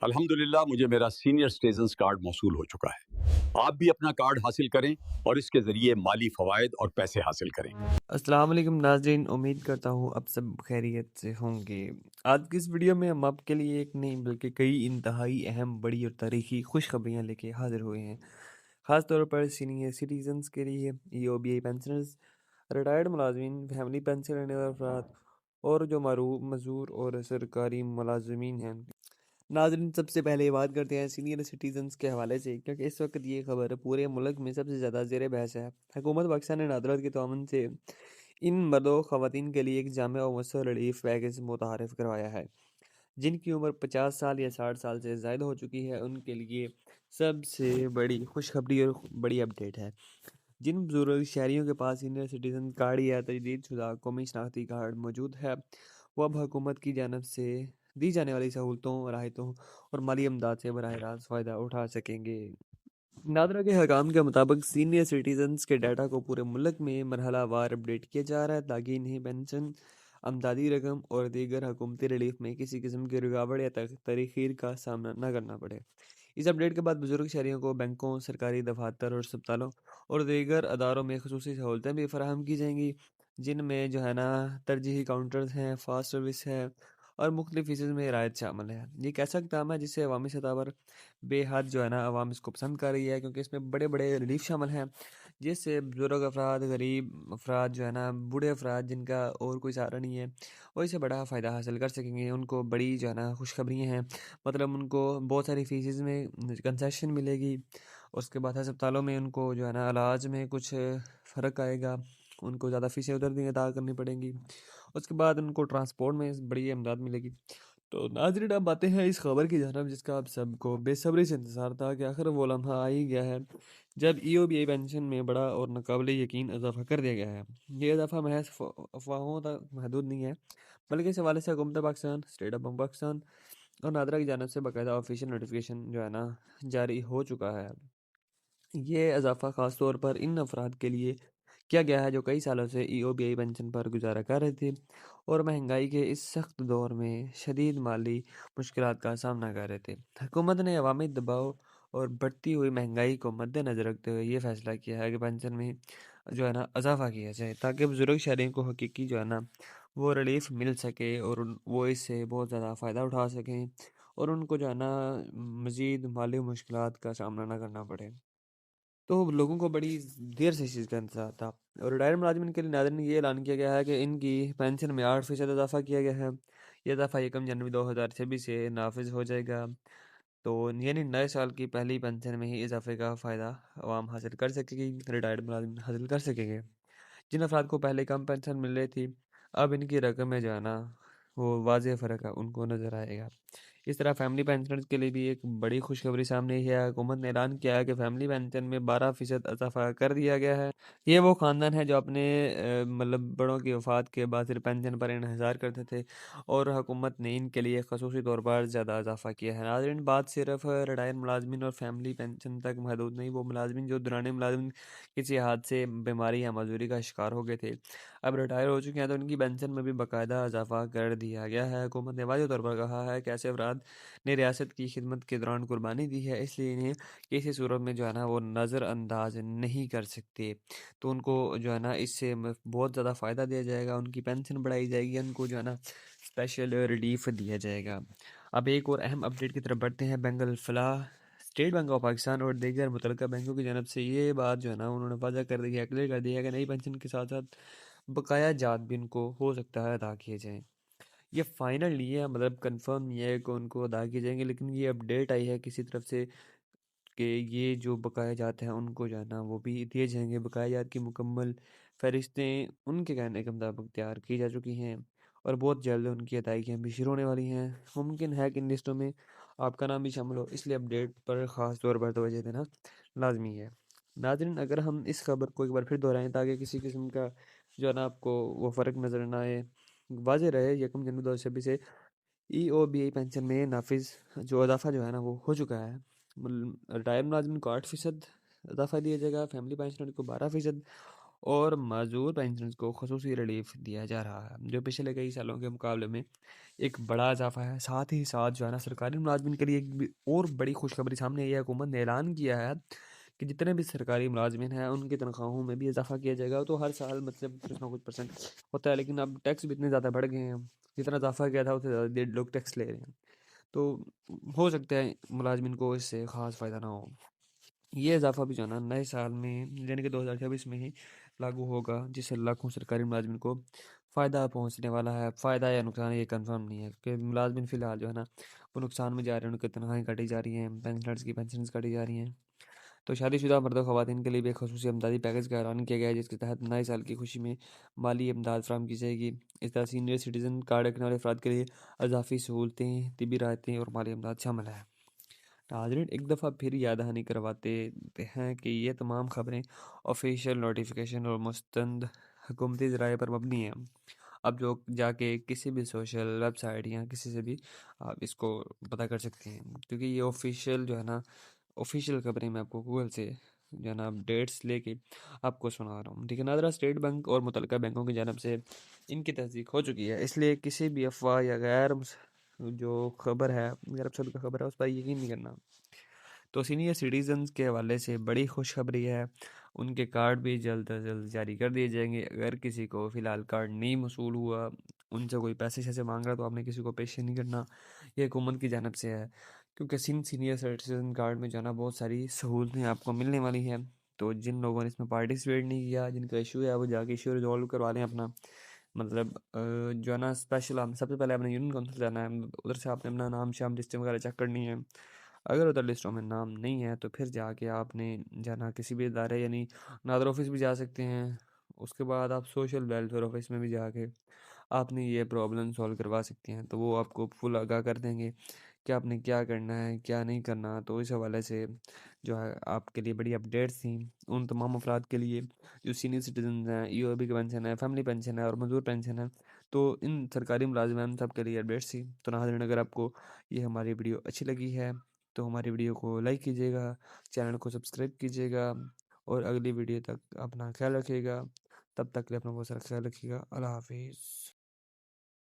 अल्हम्दुलिल्लाह मुझे मेरा सीनियर सिटीजन्स कार्ड मौसूल हो चुका है। आप भी अपना कार्ड हासिल करें और इसके ज़रिए माली फ़वाइद और पैसे हासिल करें। अस्सलाम वालेकुम नाज़रीन, उम्मीद करता हूँ आप सब खैरियत से होंगे। आज की इस वीडियो में हम आपके लिए एक नहीं बल्कि कई इंतहाई अहम, बड़ी और तारीखी खुशखबरियाँ लेके हाज़िर हुए हैं। ख़ास तौर पर सीनियर सिटीज़न्स के लिए, ईओबीआई पेंशनर्स, रिटायर्ड मुलाज़मीन, फैमिली पेंशन लेने वाले अफ़राद और जो मरूब मज़दूर और सरकारी मुलाज़मीन हैं। नाज़रीन, सबसे पहले बात करते हैं सीनियर सिटीज़न्स के हवाले से, क्योंकि इस वक्त ये खबर पूरे मुल्क में सबसे ज़्यादा ज़ेर बहस है। हुकूमत पाकिस्तान ने नादरत के तआवुन से इन मर्दों ख़वातीन के लिए एक जामे और मुयस्सर रिलीफ पैकेज मुतआरफ़ करवाया है। जिनकी उम्र 50 साल या 60 साल से ज़ायद हो चुकी है, उनके लिए सबसे बड़ी खुशखबरी और बड़ी अपडेट है। जिन बुजुर्ग शहरियों के पास सीनियर सिटीज़न कार्ड या तजदीदशुदा कौमी शनाख्ती कार्ड मौजूद है, वो अब हुकूमत की जानिब से दी जाने वाली सहूलतों, राहतों और माली इमदाद से बराह रास्त फ़ायदा उठा सकेंगे। नादरा के हकाम के मुताबिक सीनियर सिटीजन्स के डाटा को पूरे मुल्क में मरहलावार अपडेट किया जा रहा है, ताकि इन्हें पेंशन, अमदादी रकम और दीगर हुकूमती रिलीफ में किसी किस्म की रुकावट या तरीखीर का सामना न करना पड़े। इस अपडेट के बाद बुजुर्ग शहरियों को बैंकों, सरकारी दफातर और अस्पतालों और दीगर अदारों में खसूसी सहूलतें भी फराहम की जाएंगी, जिनमें जो है ना तरजीही काउंटर्स हैं, फास्ट सर्विस है और मुख्तलिफ फीसद में रियायत शामिल है। ये एक ऐसा इक़दाम है जिससे अवामी सतह पर बेहद जो है ना आवाम इसको पसंद कर रही है, क्योंकि इसमें बड़े बड़े रिलीफ शामिल हैं, जिससे बुजुर्ग अफराद, गरीब अफराद जो है ना, बूढ़े अफराद जिनका और कोई सहारा नहीं है, वो इससे बड़ा फ़ायदा हासिल कर सकेंगे। उनको बड़ी जो है ना खुशखबरियाँ हैं, मतलब उनको बहुत सारी फीसेस में कंसेशन मिलेगी। उसके बाद अस्पतालों में उनको जो है ना इलाज में कुछ फ़र्क आएगा, उनको ज़्यादा फ़ीसें उधर नहीं अदा करनी पड़ेंगी। उसके बाद उनको ट्रांसपोर्ट में बड़ी इमदाद मिलेगी। तो नाज़रीन, अब आते हैं इस खबर की जानब जिसका आप सबको बेसब्री से इंतज़ार था कि आखिर वो लम्हा आ ही गया है, जब ईओबीआई पेंशन में बड़ा और नाकाबिले यकीन इजाफ़ा कर दिया गया है। ये इजाफ़ा महज अफवाहों तक महदूद नहीं है, बल्कि इस हवाले से हुकूमत पाकिस्तान, स्टेट बैंक पाकिस्तान और नादरा की जानब से बाकायदा ऑफिशियल नोटिफिकेशन जो है ना जारी हो चुका है। ये इजाफ़ा ख़ास तौर पर इन अफराद के लिए किया गया है जो कई सालों से ईओबीआई पेंशन पर गुजारा कर रहे थे और महंगाई के इस सख्त दौर में शदीद माली मुश्किलात का सामना कर रहे थे। हुकूमत ने अवामी दबाव और बढ़ती हुई महंगाई को मद्देनज़र रखते हुए ये फैसला किया है कि पेंशन में जो है ना इजाफ़ा किया जाए, ताकि बुजुर्ग शहरियों को हकीकी जो है ना वो रिलीफ मिल सके और वो इससे बहुत ज़्यादा फ़ायदा उठा सकें और उनको जो है ना मज़ीद माली मुश्किलात का सामना ना करना पड़े। तो लोगों को बड़ी देर से इस चीज़ का इंतज़ार था और रिटायर्ड मुलाज़िमीन के लिए नाज़रीन ने ये ऐलान किया गया है कि इनकी पेंशन में 8% इजाफ़ा किया गया है। ये इजाफ़ा 1 जनवरी 2026 से नाफिज हो जाएगा। तो यानी नए साल की पहली पेंशन में ही इजाफ़े का फ़ायदा आवाम हासिल कर सकेगी, रिटायर्ड मुलाज़िम हासिल कर सकेंगे। जिन अफराद को पहले कम पेंशन मिल रही थी, अब इनकी रकम में जो है ना, वो वाज़ेह फ़र्क है उनको नज़र आएगा। इस तरह फैमिली पेंशनर्स के लिए भी एक बड़ी खुशखबरी सामने आई है। हुकूमत ने ऐलान किया है कि फैमिली पेंशन में 12% इजाफ़ा कर दिया गया है। ये वो ख़ानदान है जो अपने मतलब बड़ों की वफ़ात के बाद सिर्फ पेंशन पर इन्हिसार करते थे और हुकूमत ने इनके लिए खसूसी तौर पर ज़्यादा इजाफ़ा किया है। नाज़रीन, बात सिर्फ रिटायर्ड मुलाज़मीन और फैमिली पेंशन तक महदूद नहीं, वो मुलाज़मीन जो दौरान मुलाज़िम किसी हादसे, बीमारी या मजदूरी का शिकार हो गए थे, अब रिटायर हो चुके हैं, तो उनकी पेंशन में भी बाकायदा इजाफ़ा कर दिया गया है। हुकूमत ने वाज़ेह तौर पर कहा है कि ऐसे अफराद ने रियासत की खिदमत के दौरान कुर्बानी दी है, इसलिए इन्हें किसी सूरत में जो है ना वो नज़रअंदाज नहीं कर सकते। तो उनको जो है ना इससे बहुत ज़्यादा फ़ायदा दिया जाएगा, उनकी पेंशन बढ़ाई जाएगी, उनको जो है ना स्पेशल रिलीफ दिया जाएगा। अब एक और अहम अपडेट की तरफ बढ़ते हैं। बैंगल फलाह, स्टेट बैंक ऑफ पाकिस्तान और दीगर मुतल्लिका बैंकों की जानब से ये बात जो है ना उन्होंने वाज़ा कर दी है, क्लियर कर दी है कि नई पेंशन के साथ साथ बकाया जात भी इनको हो सकता है अदा किए जाएँ। ये फाइनल नहीं है, मतलब कंफर्म नहीं है कि उनको अदा किए जाएंगे, लेकिन ये अपडेट आई है किसी तरफ से कि ये जो बकाया जाते हैं उनको जो है ना वो भी दिए जाएंगे। बकाया जात की मुकम्मल फहरिस्तें उनके कहने के मुताबिक तैयार की जा चुकी हैं और बहुत जल्द उनकी अदायगियाँ भी शुरू होने वाली हैं। मुमकिन है कि इन लिस्टों में आपका नाम भी शामिल हो, इसलिए अपडेट पर ख़ास तौर पर तवज्जो देना लाजमी है। नाज़रीन, अगर हम इस खबर को एक बार फिर दोहराएं ताकि किसी किस्म का जो है ना आपको वो फ़र्क नज़र ना आए, वाज़ेह रहे, 1 जनवरी 2026 से ईओबीआई पेंशन में नाफिज जो इजाफ़ा जो है ना वो हो चुका है। रिटायर मुलाज़िम को 8% इजाफ़ा दिया जाएगा, फैमिली पेंशनर को 12%, और मजदूर पेंशनर्स को खसूसी रिलीफ दिया जा रहा है, जो पिछले कई सालों के मुकाबले में एक बड़ा इजाफा है। साथ ही साथ जो है ना, सरकारी मुलाजमिन के लिए एक और बड़ी खुशखबरी सामने आई है। हुकूमत ने ऐलान किया है कि जितने भी सरकारी मुलाजमिन हैं उनकी तनख्वाहों में भी इजाफा किया जाएगा। तो हर साल मतलब कुछ ना कुछ परसेंट होता है, लेकिन अब टैक्स भी इतने ज़्यादा बढ़ गए हैं, जितना इजाफा किया था उससे ज़्यादा लोग टैक्स ले रहे हैं। तो हो सकता है मुलाजमिन को इससे ख़ास फ़ायदा ना हो। ये इजाफा भी जो है ना नए साल में यानी कि 2026 में ही लागू होगा, जिससे लाखों सरकारी मुलाजमिन को फ़ायदा पहुंचने वाला है। फ़ायदा या नुकसान ये कंफर्म नहीं है, क्योंकि मुलाजमिन फ़िलहाल जो है ना वो नुकसान में जा रहे हैं। उनकी तनख्वाहें काटी जा रही हैं, पेंशनर्स की पेंशन काटी जा रही हैं। तो शादीशुदा मर्द ख़वातीन के लिए भी एक खसूसी इमदादी पैकेज का ऐलान किया गया है, जिसके तहत नए साल की खुशी में माली इमदाद फराहम की जाएगी। इस तरह सीनियर सिटीज़न कार्ड रखने वाले अफराद के लिए इजाफी सहूलतें, तिबी राहतें और माली इमदाद शामिल है। नाज़रीन, एक दफ़ा फिर याद दहानी करवाते हैं कि ये तमाम ख़बरें ऑफिशियल नोटिफिकेशन और मुस्तंद हुकूमती ज़राए पर मबनी हैं। अब जो जाके किसी भी सोशल वेबसाइट या किसी से भी आप इसको पता कर सकते हैं, क्योंकि ये ऑफिशियल जो है ना, ऑफिशियल खबरें मैं आपको गूगल से जो है ना अपडेट्स लेके आपको सुना रहा हूँ। ठीक है नाज़रा, स्टेट बैंक और मुतलका बैंकों की जानब से इनकी तस्दीक हो चुकी है, इसलिए किसी भी अफवाह या जो खबर है, गैर सब का खबर है, उस पर यकीन नहीं करना। तो सीनियर सिटीजन्स के हवाले से बड़ी खुशखबरी है, उनके कार्ड भी जल्द अज जल्द जारी कर दिए जाएंगे। अगर किसी को फ़िलहाल कार्ड नहीं मसूल हुआ, उनसे कोई पैसे शैसे मांग रहा, तो आपने किसी को पेश नहीं करना, ये हुकूमत की जानब से है। क्योंकि सीनियर सिटीजन कार्ड में जो है ना बहुत सारी सहूलतें आपको मिलने वाली हैं। तो जिन लोगों ने इसमें पार्टिसिपेट नहीं किया, जिनका इशू है, वो जाके इशू रिजॉल्व करवा लें अपना। मतलब जो है ना स्पेशल, हम सबसे पहले आपने यूनियन काउंसिल जाना है, उधर से आपने अपना नाम शाम लिस्टें वगैरह चेक करनी है। अगर उधर लिस्टों में नाम नहीं है तो फिर जाके आपने जाना किसी भी इदारे यानी नादर ऑफिस भी जा सकते हैं। उसके बाद आप सोशल वेलफेयर ऑफिस में भी जाके आपने ये प्रॉब्लम सॉल्व करवा सकते हैं, तो वो आपको फुल आगाह कर देंगे कि आपने क्या करना है क्या नहीं करना। तो इस हवाले से जो है आपके लिए बड़ी अपडेट्स थी उन तमाम अफराद के लिए जो सीनियर सिटीजन हैं, ईओबी की पेंशन है, फैमिली पेंशन है और मजदूर पेंशन है। तो इन सरकारी मुलाजमान सब के लिए अपडेट्स थी। तो नाज़रीन, अगर आपको ये हमारी वीडियो अच्छी लगी है तो हमारी वीडियो को लाइक कीजिएगा, चैनल को सब्सक्राइब कीजिएगा और अगली वीडियो तक अपना ख्याल रखिएगा। तब तक के लिए अपना बहुत सारा ख्याल रखिएगा। अल्लाह हाफिज़।